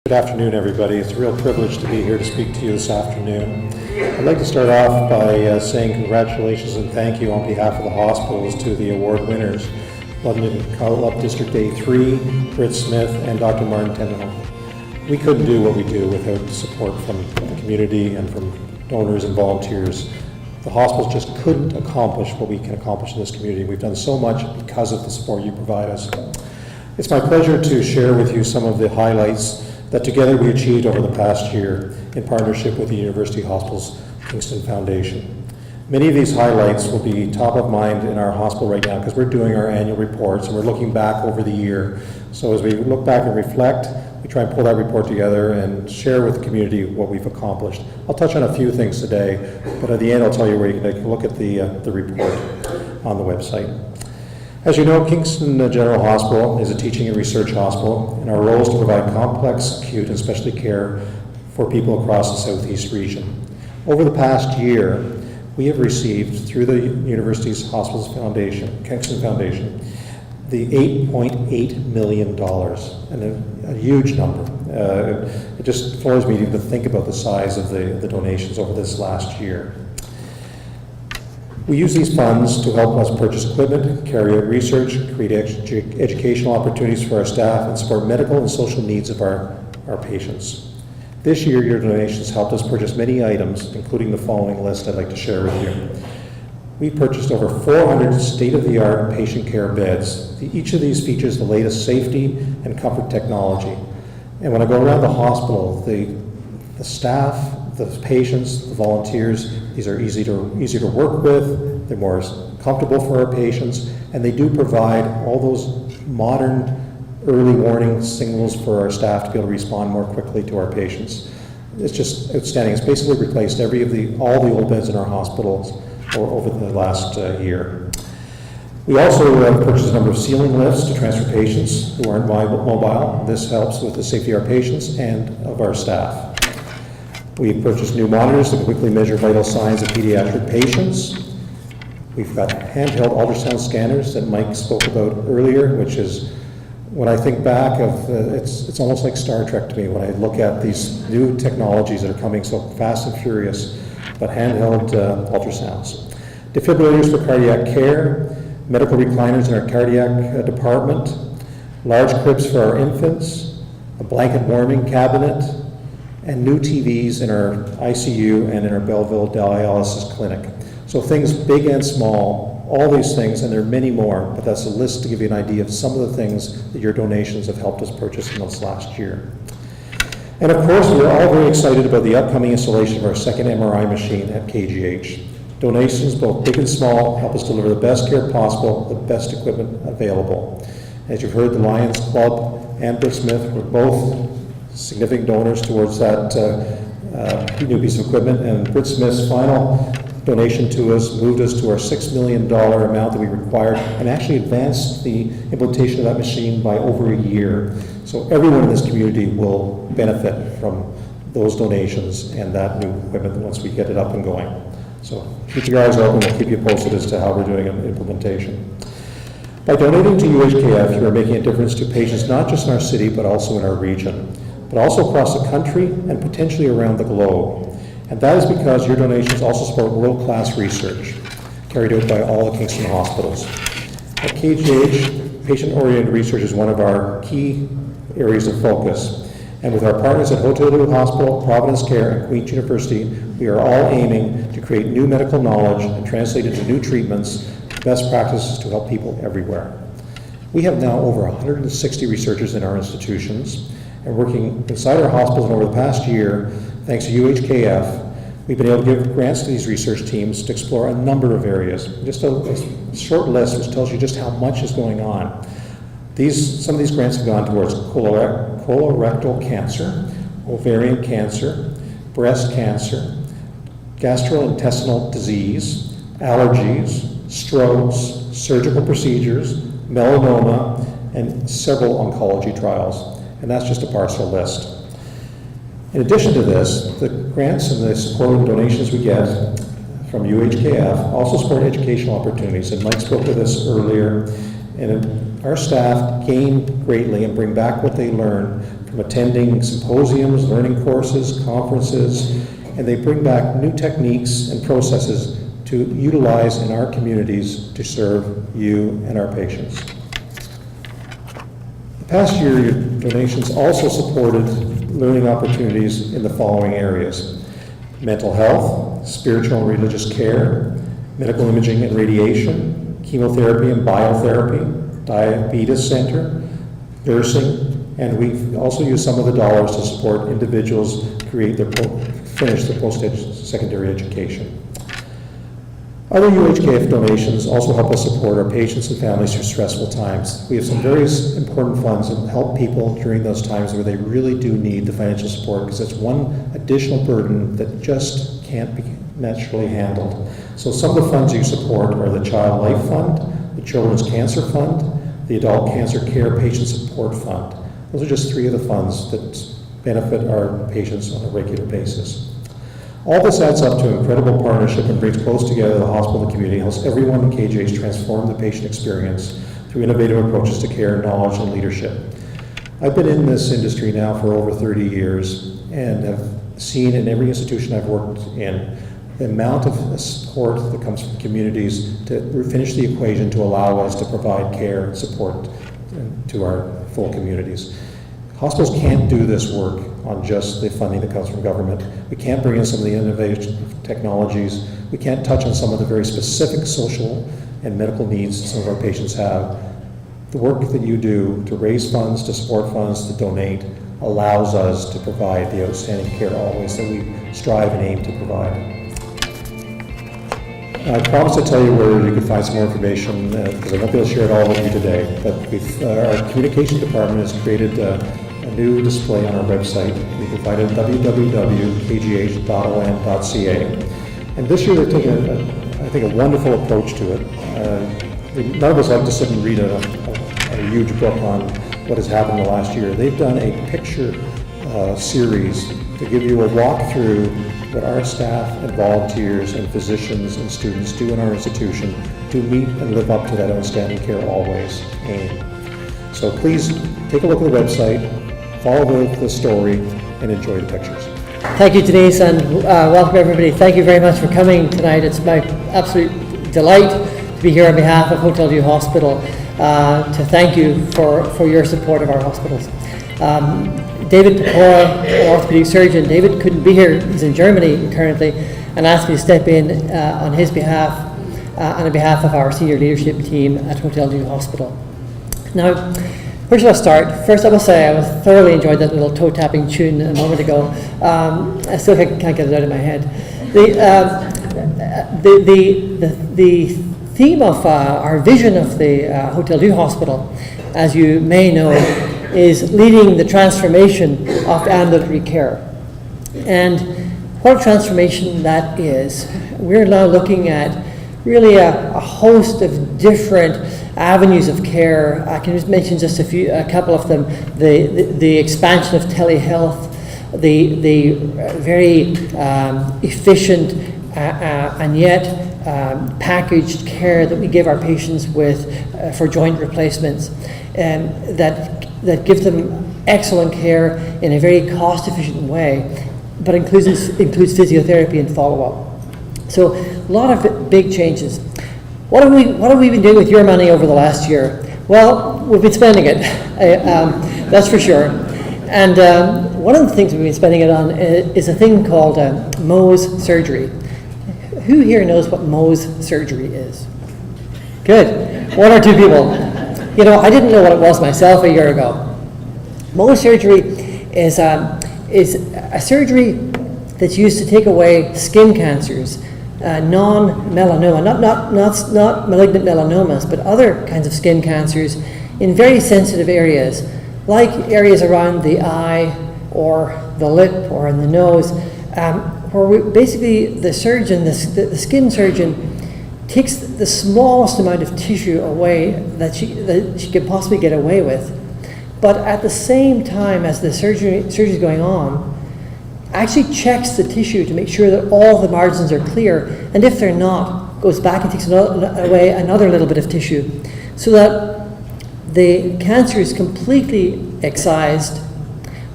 Good afternoon, everybody. It's a real privilege to be here to speak to you this afternoon. I'd like to start off by saying congratulations and thank you on behalf of the hospitals to the award winners, London College District A3, Britt Smith, and Dr. Martin Tenenbaum. We couldn't do what we do without the support from the community and from donors and volunteers. The hospitals just couldn't accomplish what we can accomplish in this community. We've done so much because of the support you provide us. It's my pleasure to share with you some of the highlights that together we achieved over the past year in partnership with the University Hospitals Kingston Foundation. Many of these highlights will be top of mind in our hospital right now because we're doing our annual reports and we're looking back over the year. So as we look back and reflect, we try and pull that report together and share with the community what we've accomplished. I'll touch on a few things today, but at the end I'll tell you where you can take a look at the report on the website. As you know, Kingston General Hospital is a teaching and research hospital, and our role is to provide complex, acute, and specialty care for people across the Southeast region. Over the past year, we have received, through the University's Hospitals Foundation, Kingston Foundation, the $8.8 million, and a huge number. It just floors me to think about the size of the donations over this last year. We use these funds to help us purchase equipment, carry out research, create educational opportunities for our staff, and support medical and social needs of our patients. This year, your donations helped us purchase many items, including the following list I'd like to share with you. We purchased over 400 state-of-the-art patient care beds. Each of these features the latest safety and comfort technology. And when I go around the hospital, the staff, the patients, the volunteers, these are easy to work with, they're more comfortable for our patients, and they do provide all those modern early warning signals for our staff to be able to respond more quickly to our patients. It's just outstanding. It's basically replaced all the old beds in our hospitals over the last year. We also purchased a number of ceiling lifts to transfer patients who aren't mobile. This helps with the safety of our patients and of our staff. We purchased new monitors to quickly measure vital signs of pediatric patients. We've got handheld ultrasound scanners that Mike spoke about earlier, which is, when I think back of, it's almost like Star Trek to me when I look at these new technologies that are coming so fast and furious, but handheld ultrasounds. Defibrillators for cardiac care, medical recliners in our cardiac department, large cribs for our infants, a blanket warming cabinet, and new TVs in our ICU and in our Belleville dialysis clinic. So things big and small, all these things, and there are many more, but that's a list to give you an idea of some of the things that your donations have helped us purchase in this last year. And of course, we're all very excited about the upcoming installation of our second MRI machine at KGH. Donations, both big and small, help us deliver the best care possible, the best equipment available. As you've heard, the Lions Club and Britt Smith were both significant donors towards that new piece of equipment, and Britt Smith's final donation to us moved us to our $6 million amount that we required and actually advanced the implementation of that machine by over a year. So everyone in this community will benefit from those donations and that new equipment once we get it up and going. So keep your eyes open, we'll keep you posted as to how we're doing in implementation. By donating to UHKF, you are making a difference to patients not just in our city but also in our region, but also across the country and potentially around the globe. And that is because your donations also support world-class research carried out by all the Kingston hospitals. At KGH, patient-oriented research is one of our key areas of focus. And with our partners at Hotel Hospital, Providence Care, and Queen's University, we are all aiming to create new medical knowledge and translate into new treatments, best practices to help people everywhere. We have now over 160 researchers in our institutions, and working inside our hospitals, and over the past year, thanks to UHKF, we've been able to give grants to these research teams to explore a number of areas. Just a short list which tells you just how much is going on. Some of these grants have gone towards colorectal cancer, ovarian cancer, breast cancer, gastrointestinal disease, allergies, strokes, surgical procedures, melanoma, and several oncology trials. And that's just a partial list. In addition to this, the grants and the support and donations we get from UHKF also support educational opportunities, and Mike spoke to this earlier, and our staff gain greatly and bring back what they learn from attending symposiums, learning courses, conferences, and they bring back new techniques and processes to utilize in our communities to serve you and our patients. The past year, your donations also supported learning opportunities in the following areas: mental health, spiritual and religious care, medical imaging and radiation, chemotherapy and biotherapy, diabetes center, nursing, and we've also used some of the dollars to support individuals finish their post-secondary education. Other UHKF donations also help us support our patients and families through stressful times. We have some very important funds that help people during those times where they really do need the financial support, because it's one additional burden that just can't be naturally handled. So some of the funds you support are the Child Life Fund, the Children's Cancer Fund, the Adult Cancer Care Patient Support Fund. Those are just three of the funds that benefit our patients on a regular basis. All this adds up to an incredible partnership and brings close together the hospital and the community, helps everyone in KGH transform the patient experience through innovative approaches to care, knowledge, and leadership. I've been in this industry now for over 30 years and have seen in every institution I've worked in the amount of support that comes from communities to finish the equation to allow us to provide care and support to our full communities. Hospitals can't do this work on just the funding that comes from government. We can't bring in some of the innovative technologies. We can't touch on some of the very specific social and medical needs some of our patients have. The work that you do to raise funds, to support funds, to donate, allows us to provide the outstanding care always that we strive and aim to provide. I promised to tell you where you could find some more information, because I won't be able to share it all with you today, but our communication department has created a new display on our website. You can find it at www.kgh.on.ca. And this year they're taking, I think, a wonderful approach to it. None of us like to sit and read a huge book on what has happened in the last year. They've done a picture series to give you a walkthrough what our staff and volunteers and physicians and students do in our institution to meet and live up to that outstanding care always aim. So please take a look at the website, follow the story, and enjoy the pictures. Thank you, Denise, and welcome everybody. Thank you very much for coming tonight. It's my absolute delight to be here on behalf of Hotel Dieu Hospital to thank you for your support of our hospitals. David Pecora, an orthopedic surgeon, David couldn't be here, he's in Germany currently, and asked me to step in on his behalf and on behalf of our senior leadership team at Hotel Dieu Hospital. Now, where should I start? First, I will say I thoroughly enjoyed that little toe-tapping tune a moment ago. I still can't get it out of my head. The theme of our vision of the Hotel Dieu Hospital, as you may know, is leading the transformation of ambulatory care. And what a transformation that is. We're now looking at really a host of different avenues of care. I can just mention just a couple of them. The expansion of telehealth, the very efficient and yet packaged care that we give our patients with for joint replacements, that gives them excellent care in a very cost-efficient way, but includes physiotherapy and follow-up. So a lot of big changes. What have we been doing with your money over the last year? Well, we've been spending it, that's for sure. And one of the things we've been spending it on is a thing called Mohs surgery. Who here knows what Mohs surgery is? Good, one or two people. You know, I didn't know what it was myself a year ago. Mohs surgery is a surgery that's used to take away skin cancers, non-melanoma, not malignant melanomas, but other kinds of skin cancers in very sensitive areas, like areas around the eye or the lip or in the nose, where basically the surgeon, the skin surgeon, takes the smallest amount of tissue away that she could possibly get away with, but at the same time as the surgery is going on, actually checks the tissue to make sure that all the margins are clear, and if they're not, goes back and takes away another little bit of tissue, so that the cancer is completely excised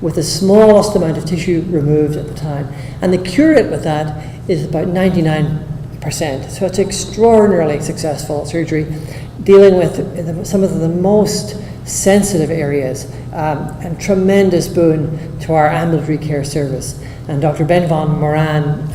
with the smallest amount of tissue removed at the time. And the cure rate with that is about 99%. So it's extraordinarily successful surgery, dealing with some of the most sensitive areas, and tremendous boon to our ambulatory care service. And Dr. Ben van Moran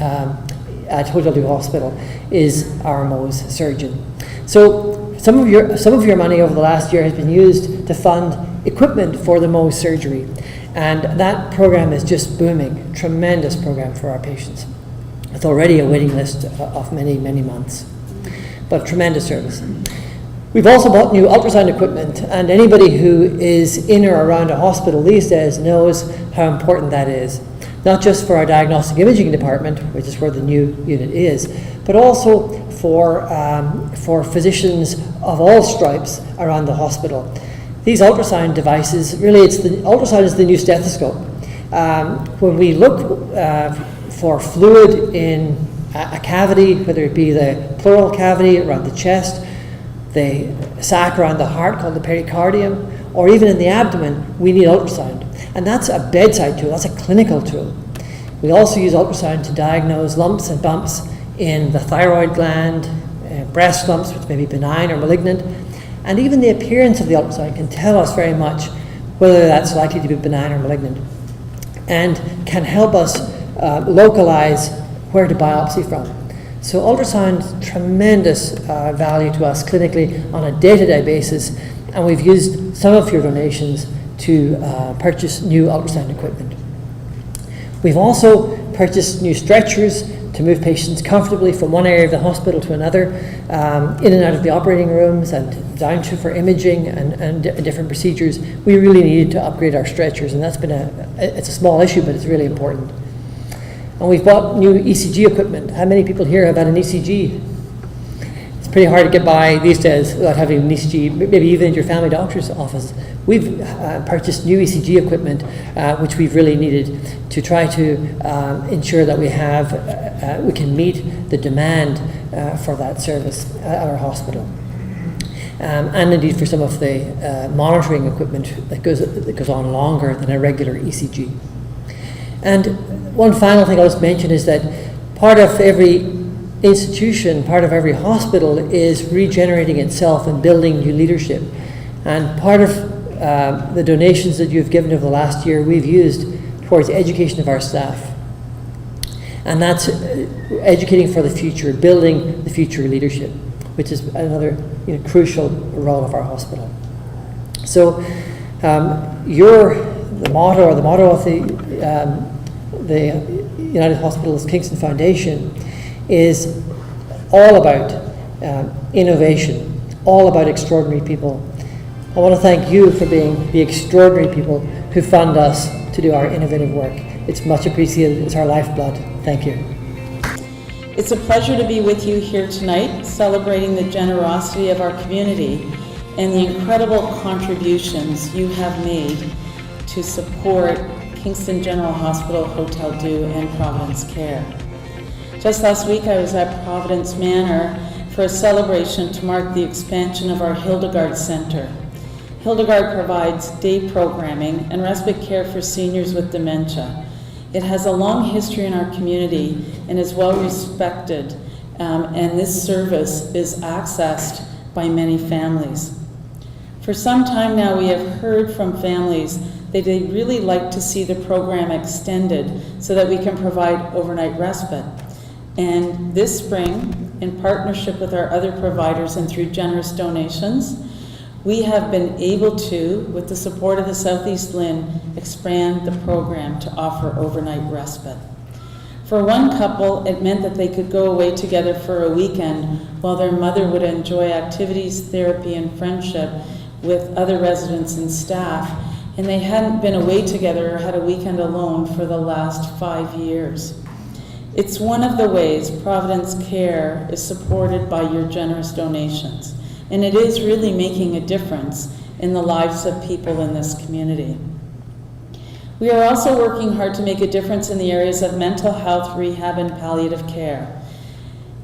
at Hotel Dieu Hospital is our Mohs surgeon. So some of your money over the last year has been used to fund equipment for the Mohs surgery, and that program is just booming. Tremendous program for our patients. It's already a waiting list of many, many months, but tremendous service. We've also bought new ultrasound equipment, and anybody who is in or around a hospital these days knows how important that is. Not just for our diagnostic imaging department, which is where the new unit is, but also for physicians of all stripes around the hospital. These ultrasound devices, really, ultrasound is the new stethoscope. When we look for fluid in a cavity, whether it be the pleural cavity around the chest, the sac around the heart called the pericardium, or even in the abdomen, we need ultrasound. And that's a bedside tool, that's a clinical tool. We also use ultrasound to diagnose lumps and bumps in the thyroid gland, breast lumps, which may be benign or malignant. And even the appearance of the ultrasound can tell us very much whether that's likely to be benign or malignant, and can help us localize where to biopsy from. So ultrasound, tremendous value to us clinically on a day-to-day basis, and we've used some of your donations to purchase new ultrasound equipment. We've also purchased new stretchers to move patients comfortably from one area of the hospital to another, in and out of the operating rooms and down to for imaging and different procedures. We really needed to upgrade our stretchers, and that's been it's a small issue, but it's really important. And we've bought new ECG equipment. How many people here have had an ECG? It's pretty hard to get by these days without having an ECG, maybe even in your family doctor's office. We've purchased new ECG equipment, which we've really needed to try to ensure that we can meet the demand for that service at our hospital. And indeed for some of the monitoring equipment that goes on longer than a regular ECG. And one final thing I'll just mention is that part of every institution, part of every hospital is regenerating itself and building new leadership. And part of the donations that you've given over the last year, we've used towards education of our staff. And that's educating for the future, building the future leadership, which is another crucial role of our hospital. So the motto of the United Hospitals Kingston Foundation is all about innovation, all about extraordinary people. I want to thank you for being the extraordinary people who fund us to do our innovative work. It's much appreciated. It's our lifeblood. Thank you. It's a pleasure to be with you here tonight, celebrating the generosity of our community and the incredible contributions you have made to support Kingston General Hospital, Hotel Dieu, and Providence Care. Just last week I was at Providence Manor for a celebration to mark the expansion of our Hildegard Center. Hildegard provides day programming and respite care for seniors with dementia. It has a long history in our community and is well respected, and this service is accessed by many families. For some time now, we have heard from families that they'd really like to see the program extended so that we can provide overnight respite. And this spring, in partnership with our other providers and through generous donations, we have been able to, with the support of the Southeast LHIN, expand the program to offer overnight respite. For one couple, it meant that they could go away together for a weekend while their mother would enjoy activities, therapy, and friendship with other residents and staff, and they hadn't been away together or had a weekend alone for the last 5 years. It's one of the ways Providence Care is supported by your generous donations, and it is really making a difference in the lives of people in this community. We are also working hard to make a difference in the areas of mental health, rehab, and palliative care.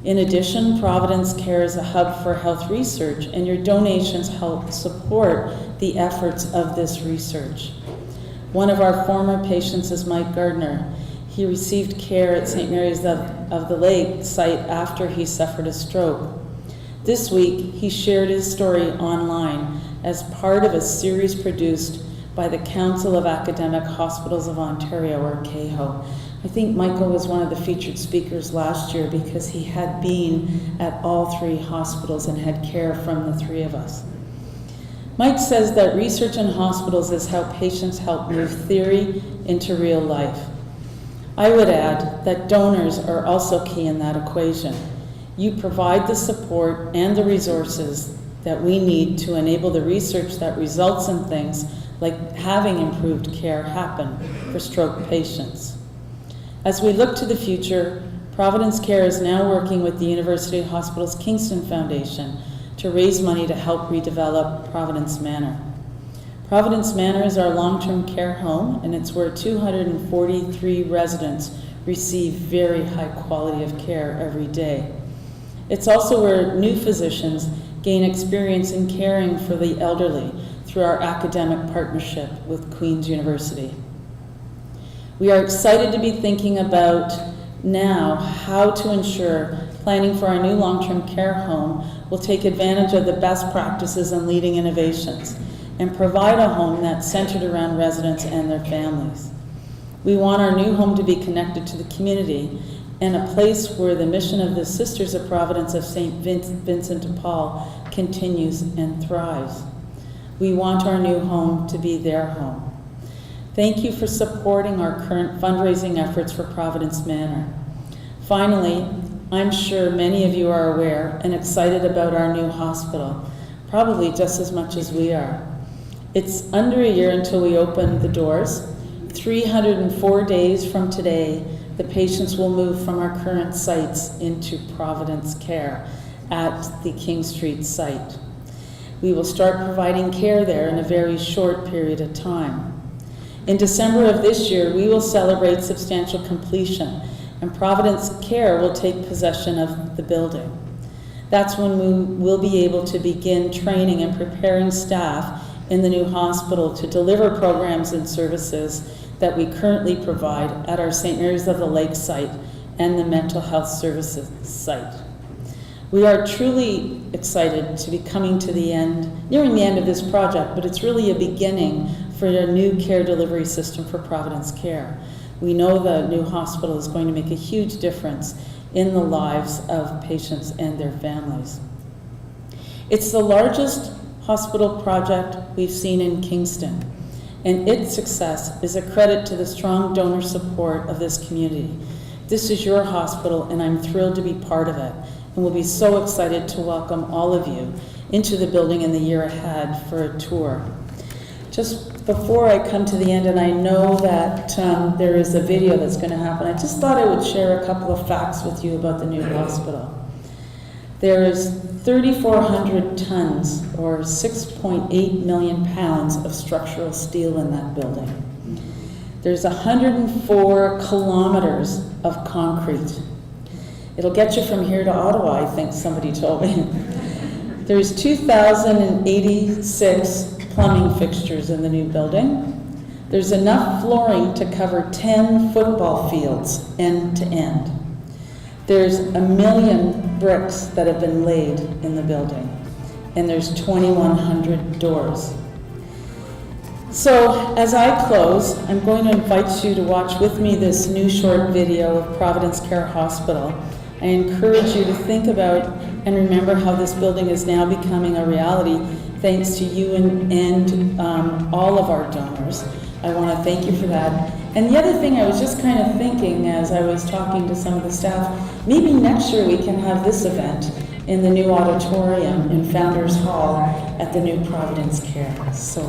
In addition, Providence Care is a hub for health research, and your donations help support the efforts of this research. One of our former patients is Mike Gardner. He received care at St. Mary's of the Lake site after he suffered a stroke. This week, he shared his story online as part of a series produced by the Council of Academic Hospitals of Ontario, or CAHO. I think Michael was one of the featured speakers last year because he had been at all 3 hospitals and had care from the 3 of us. Mike says that research in hospitals is how patients help move theory into real life. I would add that donors are also key in that equation. You provide the support and the resources that we need to enable the research that results in things like having improved care happen for stroke patients. As we look to the future, Providence Care is now working with the University Hospitals Kingston Foundation to raise money to help redevelop Providence Manor. Providence Manor is our long-term care home, and it's where 243 residents receive very high quality of care every day. It's also where new physicians gain experience in caring for the elderly through our academic partnership with Queen's University. We are excited to be thinking about now how to ensure planning for our new long-term care home will take advantage of the best practices and leading innovations and provide a home that's centered around residents and their families. We want our new home to be connected to the community and a place where the mission of the Sisters of Providence of St. Vincent de Paul continues and thrives. We want our new home to be their home. Thank you for supporting our current fundraising efforts for Providence Manor. Finally, I'm sure many of you are aware and excited about our new hospital, probably just as much as we are. It's under a year until we open the doors. 304 days from today, the patients will move from our current sites into Providence Care at the King Street site. We will start providing care there in a very short period of time. In December of this year, we will celebrate substantial completion, and Providence Care will take possession of the building. That's when we will be able to begin training and preparing staff in the new hospital to deliver programs and services that we currently provide at our St. Mary's of the Lake site and the mental health services site. We are truly excited to be coming to the end, nearing the end of this project, but it's really a beginning for a new care delivery system for Providence Care. We know the new hospital is going to make a huge difference in the lives of patients and their families. It's the largest hospital project we've seen in Kingston, and its success is a credit to the strong donor support of this community. This is your hospital, and I'm thrilled to be part of it, and we'll be so excited to welcome all of you into the building in the year ahead for a tour. Just before I come to the end, and I know that there is a video that's going to happen, I just thought I would share a couple of facts with you about the new hospital. There is 3,400 tons, or 6.8 million pounds of structural steel in that building. There's 104 kilometers of concrete. It'll get you from here to Ottawa, I think somebody told me. There's 2,086 plumbing fixtures in the new building. There's enough flooring to cover 10 football fields end to end. There's 1 million bricks that have been laid in the building, and there's 2,100 doors. So as I close, I'm going to invite you to watch with me this new short video of Providence Care Hospital. I encourage you to think about and remember how this building is now becoming a reality thanks to you and all of our donors. I want to thank you for that. And the other thing I was just kind of thinking as I was talking to some of the staff, maybe next year we can have this event in the new auditorium in Founders Hall at the new Providence Care. So.